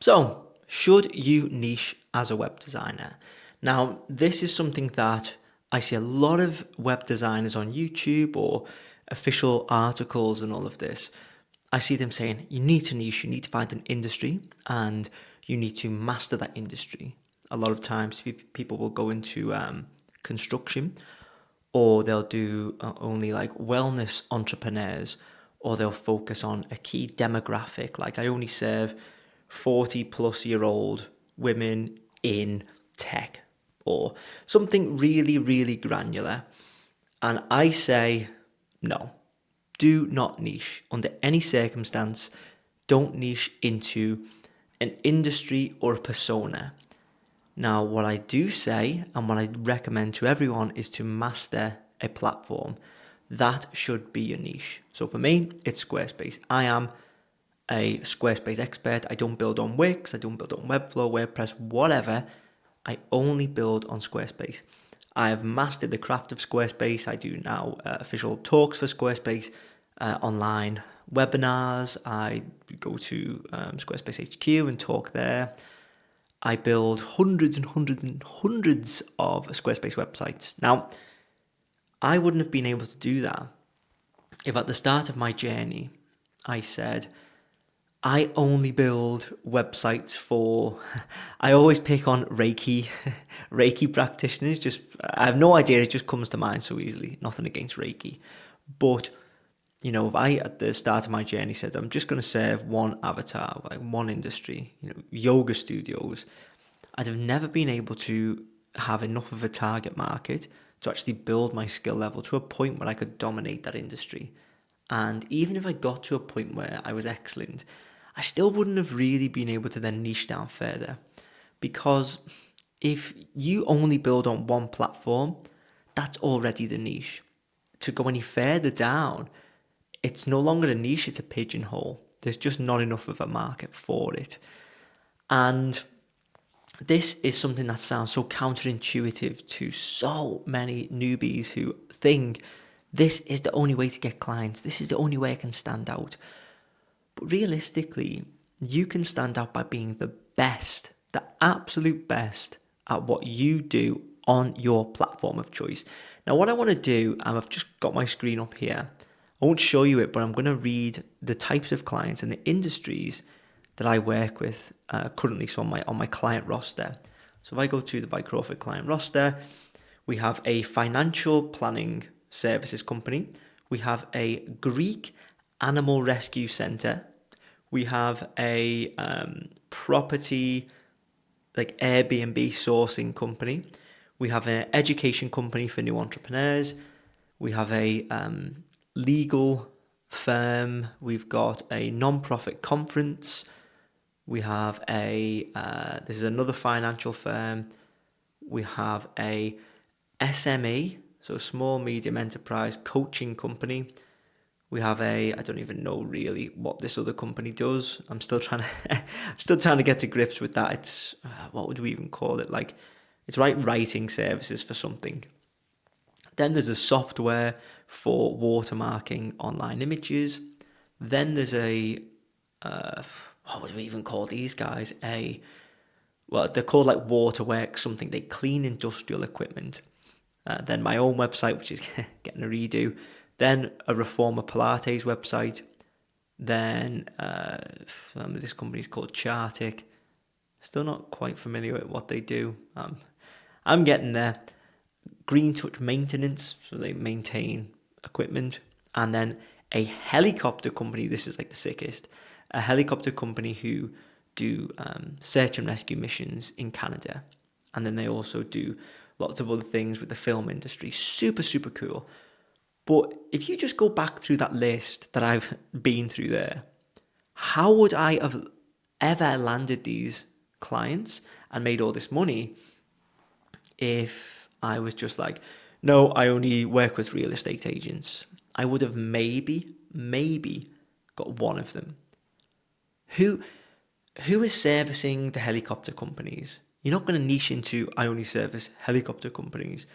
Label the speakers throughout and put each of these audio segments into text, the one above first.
Speaker 1: So, should you niche as a web designer? Now, this is something that I see a lot of web designers on YouTube or official articles and all of this. I see them saying you need to niche, you need to find an industry, and you need to master that industry. A lot of times, people will go into construction, or they'll do only like wellness entrepreneurs, or they'll focus on a key demographic. Like, I only serve 40-plus-year-old women in tech, or something really, really granular. And I say, no, do not niche under any circumstance. Don't niche into an industry or a persona. Now, what I do say and what I recommend to everyone is to master a platform. That should be your niche. So for me, it's Squarespace. I am a Squarespace expert. I don't build on Wix, I don't build on Webflow, WordPress, whatever. I only build on Squarespace. I have mastered the craft of Squarespace. I do now official talks for Squarespace, online webinars. I go to Squarespace HQ and talk there. I build hundreds and hundreds and hundreds of Squarespace websites. Now, I wouldn't have been able to do that if at the start of my journey I said, I only build websites for, I always pick on Reiki practitioners. I have no idea, it just comes to mind so easily. Nothing against Reiki. But, if I, at the start of my journey, said, I'm just going to serve one avatar, like one industry, yoga studios, I'd have never been able to have enough of a target market to actually build my skill level to a point where I could dominate that industry. And even if I got to a point where I was excellent, I still wouldn't have really been able to then niche down further. Because if you only build on one platform, that's already the niche. To go any further down, it's no longer a niche, it's a pigeonhole. There's just not enough of a market for it. And this is something that sounds so counterintuitive to so many newbies who think this is the only way to get clients. This is the only way I can stand out. But realistically, you can stand out by being the best, the absolute best at what you do on your platform of choice. Now, what I want to do, and I've just got my screen up here, I won't show you it, but I'm going to read the types of clients and the industries that I work with currently, so on my client roster. So if I go to the By Crawford client roster, we have a financial planning services company. We have a Greek animal rescue center. We have a property, like Airbnb sourcing company. We have an education company for new entrepreneurs. We have a legal firm. We've got a non-profit conference. We have this is another financial firm. We have a SME, so small medium enterprise coaching company. We have I don't even know really what this other company does. I'm still trying to get to grips with that. It's what would we even call it? Like, it's writing services for something. Then there's a software for watermarking online images. Then there's what would we even call these guys? They're called like Waterworks something. They clean industrial equipment. Then my own website, which is getting a redo. Then a Reformer Pilates website. Then this company's called Chartic. Still not quite familiar with what they do. I'm getting there. Green Touch Maintenance, so they maintain equipment. And then a helicopter company, this is like the sickest, a helicopter company who do search and rescue missions in Canada. And then they also do lots of other things with the film industry. Super, super cool. But if you just go back through that list that I've been through there, how would I have ever landed these clients and made all this money if I was just like, no, I only work with real estate agents? I would have maybe got one of them. Who is servicing the helicopter companies? You're not going to niche into, I only service helicopter companies.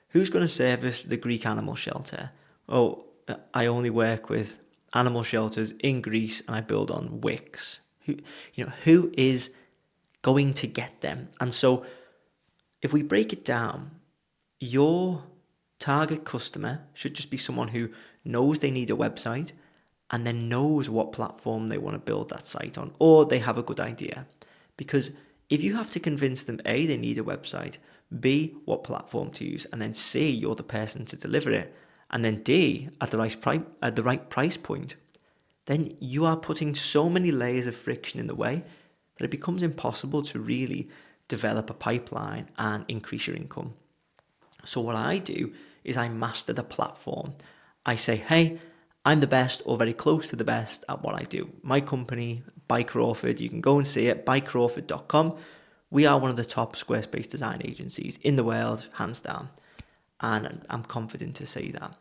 Speaker 1: Who's going to service the Greek animal shelter? Oh, I only work with animal shelters in Greece and I build on Wix. Who is going to get them? And so if we break it down, your target customer should just be someone who knows they need a website and then knows what platform they want to build that site on, or they have a good idea. Because if you have to convince them, A, they need a website, B, what platform to use, and then C, you're the person to deliver it, and then D, at the right price point, then you are putting so many layers of friction in the way that it becomes impossible to really develop a pipeline and increase your income. So what I do is I master the platform. I say, hey, I'm the best or very close to the best at what I do. My company, By Crawford, you can go and see it, bycrawford.com. We are one of the top Squarespace design agencies in the world, hands down. And I'm confident to say that.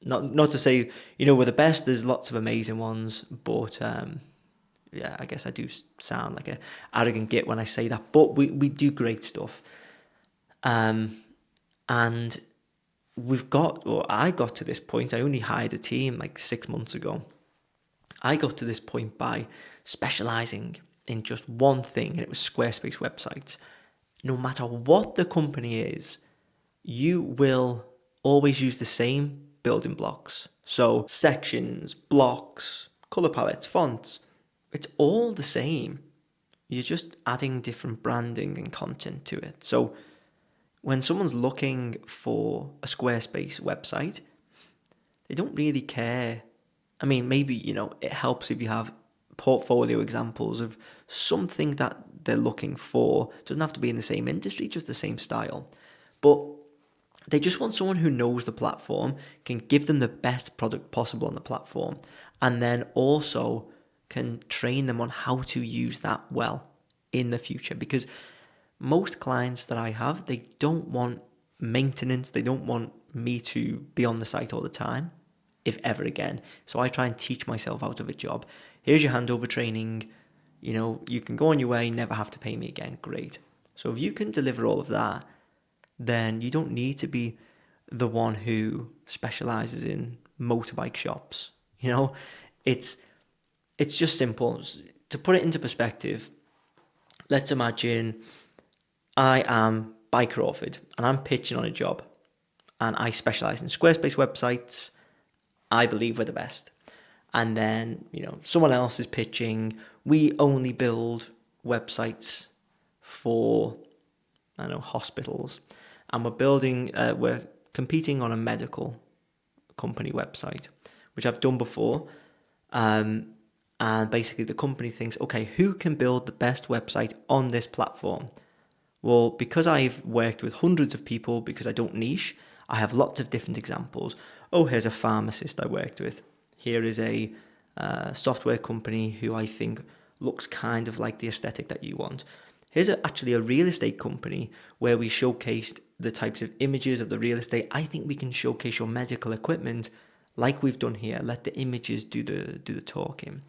Speaker 1: Not to say, we're the best, there's lots of amazing ones, but yeah, I guess I do sound like an arrogant git when I say that, but we do great stuff. And I got to this point, I only hired a team like 6 months ago. I got to this point by specializing in just one thing, and it was Squarespace websites. No matter what the company is, you will always use the same building blocks. So sections, blocks, color palettes, fonts, it's all the same. You're just adding different branding and content to it. So when someone's looking for a Squarespace website, they don't really care. I mean, maybe, it helps if you have portfolio examples of something that they're looking for. It doesn't have to be in the same industry, just the same style. But they just want someone who knows the platform, can give them the best product possible on the platform, and then also can train them on how to use that well in the future. Because most clients that I have, they don't want maintenance. They don't want me to be on the site all the time, if ever again. So I try and teach myself out of a job. Here's your handover training. You can go on your way, never have to pay me again. Great. So if you can deliver all of that, then you don't need to be the one who specializes in motorbike shops. It's just simple. To put it into perspective, let's imagine I am By Crawford and I'm pitching on a job and I specialize in Squarespace websites. I believe we're the best. And then, someone else is pitching, we only build websites for, hospitals. And we're competing on a medical company website, which I've done before. And basically the company thinks, okay, who can build the best website on this platform? Well, because I've worked with hundreds of people, because I don't niche, I have lots of different examples. Oh, here's a pharmacist I worked with. Here is a software company who I think looks kind of like the aesthetic that you want. Here's actually a real estate company where we showcased the types of images of the real estate. I think we can showcase your medical equipment like we've done here. Let the images do the talking.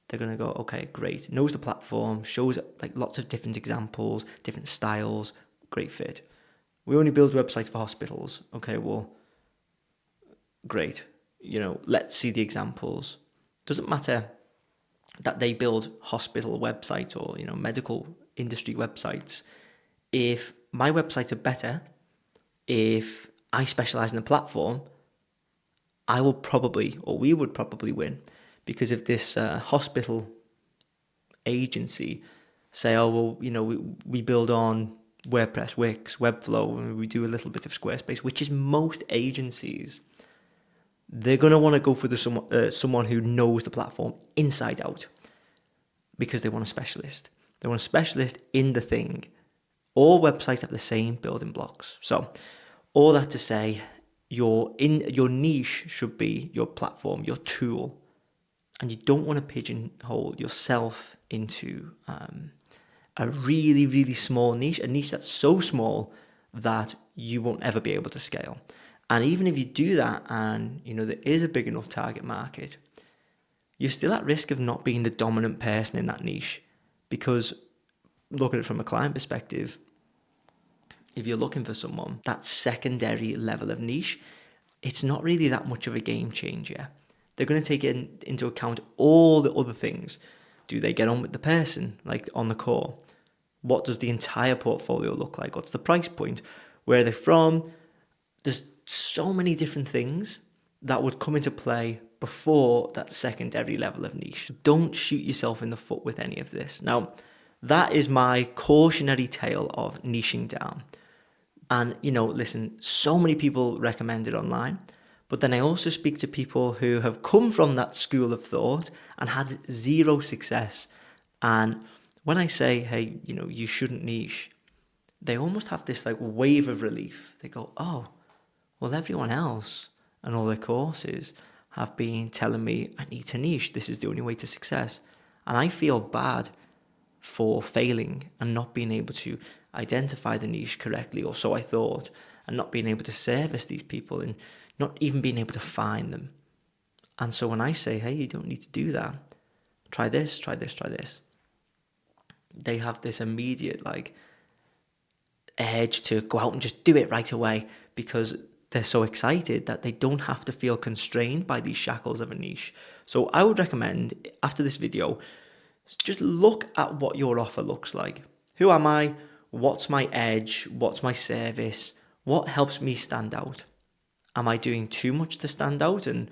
Speaker 1: They're going to go, okay, great. Knows the platform, shows like lots of different examples, different styles, great fit. We only build websites for hospitals. Okay, well, great. Let's see the examples. Doesn't matter that they build hospital websites or, medical industry websites. If my websites are better, if I specialize in the platform, we would probably win. Because if this hospital agency say, we build on WordPress, Wix, Webflow, and we do a little bit of Squarespace, which is most agencies, they're going to want to go for someone who knows the platform inside out because they want a specialist. They want a specialist in the thing. All websites have the same building blocks. So all that to say, your niche should be your platform, your tool. And you don't want to pigeonhole yourself into a really, really small niche, a niche that's so small that you won't ever be able to scale. And even if you do that and, there is a big enough target market, you're still at risk of not being the dominant person in that niche. Because look at it from a client perspective, if you're looking for someone, that secondary level of niche, it's not really that much of a game changer. They're going to take into account all the other things. Do they get on with the person, like on the call? What does the entire portfolio look like? What's the price point? Where are they from? There's so many different things that would come into play before that secondary level of niche. Don't shoot yourself in the foot with any of this. Now, that is my cautionary tale of niching down. And, listen, so many people recommend it online, but then I also speak to people who have come from that school of thought and had zero success. And when I say, hey, you shouldn't niche, they almost have this like wave of relief. They go, oh, well, everyone else and all their courses have been telling me I need to niche. This is the only way to success. And I feel bad for failing and not being able to identify the niche correctly, or so I thought, and not being able to service these people and not even being able to find them. And so when I say, hey, you don't need to do that, try this, try this, try this, they have this immediate like edge to go out and just do it right away because they're so excited that they don't have to feel constrained by these shackles of a niche. So I would recommend, after this video, just look at what your offer looks like. Who am I? What's my edge? What's my service? What helps me stand out? Am I doing too much to stand out and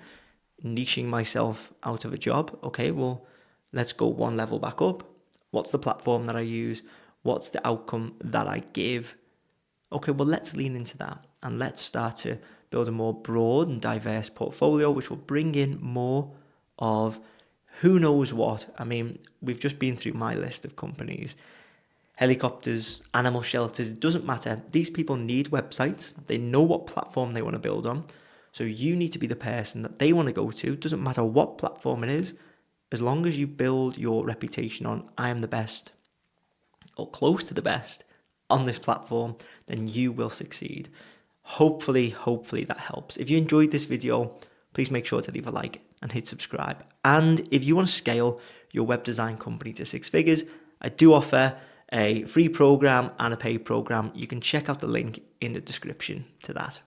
Speaker 1: niching myself out of a job? Okay, well, let's go one level back up. What's the platform that I use? What's the outcome that I give? Okay, well, let's lean into that and let's start to build a more broad and diverse portfolio, which will bring in more of who knows what. I mean, we've just been through my list of companies. Helicopters, animal shelters, it doesn't matter. These people need websites. They know what platform they want to build on. So you need to be the person that they want to go to. It doesn't matter what platform it is. As long as you build your reputation on, I am the best or close to the best on this platform, then you will succeed. Hopefully that helps. If you enjoyed this video, please make sure to leave a like and hit subscribe. And if you want to scale your web design company to 6 figures, I do offer a free program and a paid program. You can check out the link in the description to that.